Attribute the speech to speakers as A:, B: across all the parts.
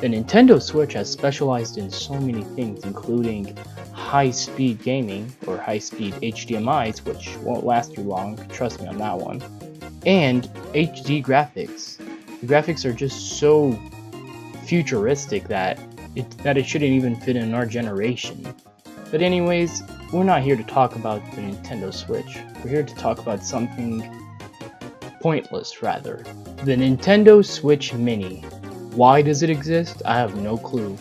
A: The Nintendo Switch has specialized in so many things, including high-speed gaming, or high-speed HDMIs, which won't last too long, trust me on that one, and HD graphics. The graphics are just so futuristic that it shouldn't even fit in our generation. But anyways, we're not here to talk about the Nintendo Switch. We're here to talk about something pointless, rather. The Nintendo Switch Mini. Why does it exist? I have no clue.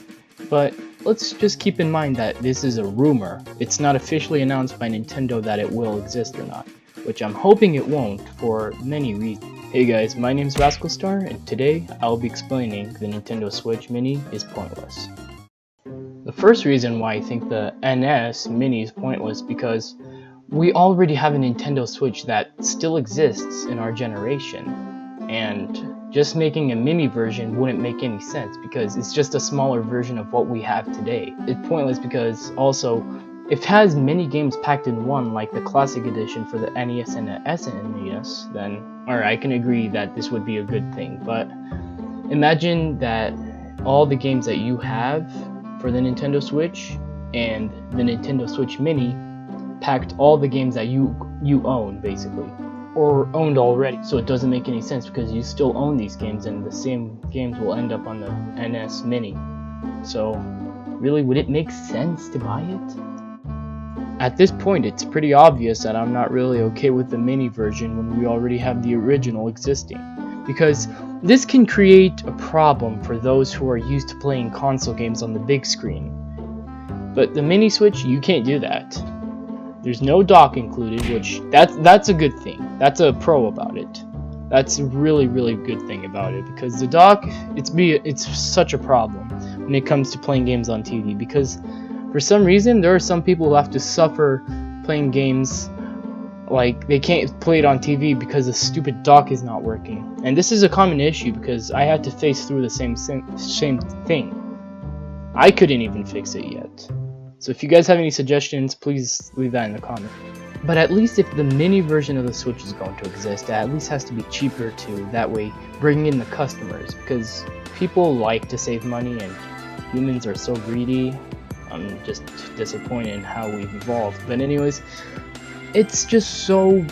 A: But let's just keep in mind that this is a rumor. It's not officially announced by Nintendo that it will exist or not, which I'm hoping it won't for many reasons. Hey guys, my name is RascleStar, and today I'll be explaining the Nintendo Switch Mini is pointless. The first reason why I think the NS Mini is pointless because we already have a Nintendo Switch that still exists in our generation, and just making a mini version wouldn't make any sense because it's just a smaller version of what we have today. It's pointless because also, if it has many games packed in one, like the Classic Edition for the NES and the SNES, then alright, I can agree that this would be a good thing. But imagine that all the games that you have for the Nintendo Switch and the Nintendo Switch Mini packed all the games that you own, basically, or owned already. So it doesn't make any sense because you still own these games and the same games will end up on the NS Mini. So really, would it make sense to buy it? At this point, it's pretty obvious that I'm not really okay with the mini version when we already have the original existing, because this can create a problem for those who are used to playing console games on the big screen. But the mini Switch, you can't do that. There's no dock included, which that's a good thing. That's a pro about it. That's a really good thing about it, because the dock, it's such a problem when it comes to playing games on TV, because for some reason there are some people who have to suffer playing games like they can't play it on TV because the stupid dock is not working. And this is a common issue because I had to face through the same thing. I couldn't even fix it yet. So if you guys have any suggestions, please leave that in the comments. But at least if the mini version of the Switch is going to exist, it at least has to be cheaper to that way bring in the customers, because people like to save money and humans are so greedy. I'm just disappointed in how we've evolved. But anyways, it's just so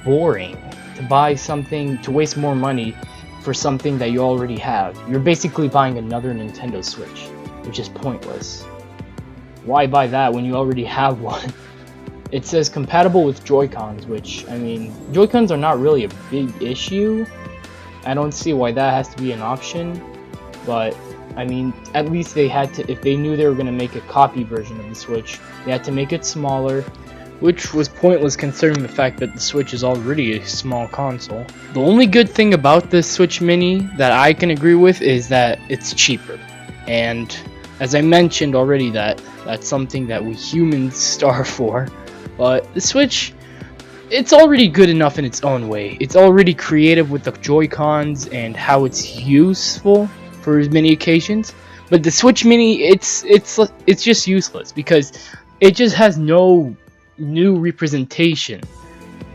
A: boring to buy something, to waste more money for something that you already have. You're basically buying another Nintendo Switch, which is pointless. Why buy that when you already have one? It says compatible with Joy-Cons, which, I mean, Joy-Cons are not really a big issue. I don't see why that has to be an option, but I mean, at least they had to, if they knew they were going to make a copy version of the Switch, they had to make it smaller, which was pointless considering the fact that the Switch is already a small console. The only good thing about the Switch Mini that I can agree with is that it's cheaper. And as I mentioned already, that's something that we humans starve for. But the Switch, it's already good enough in its own way. It's already creative with the Joy-Cons and how it's useful for many occasions. But the Switch Mini, it's just useless because it just has no new representation.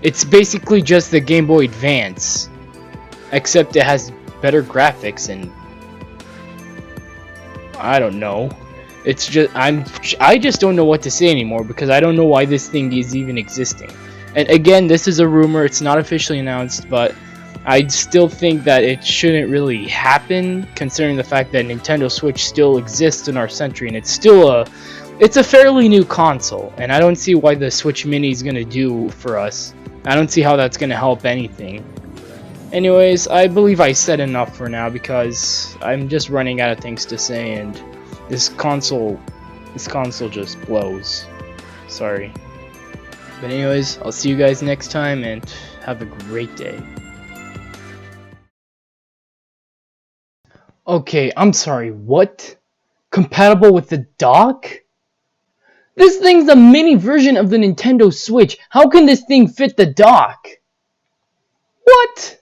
A: It's basically just the Game Boy Advance, except it has better graphics and I don't know. It's just I just don't know what to say anymore because I don't know why this thing is even existing. And again, this is a rumor, it's not officially announced, but I still think that it shouldn't really happen considering the fact that Nintendo Switch still exists in our century and it's a fairly new console, and I don't see why the Switch Mini is gonna do for us. I don't see how that's gonna help anything. Anyways, I believe I said enough for now because I'm just running out of things to say, and this console just blows. Sorry. But anyways, I'll see you guys next time and have a great day. Okay, I'm sorry, what? Compatible with the dock? This thing's a mini version of the Nintendo Switch. How can this thing fit the dock? What?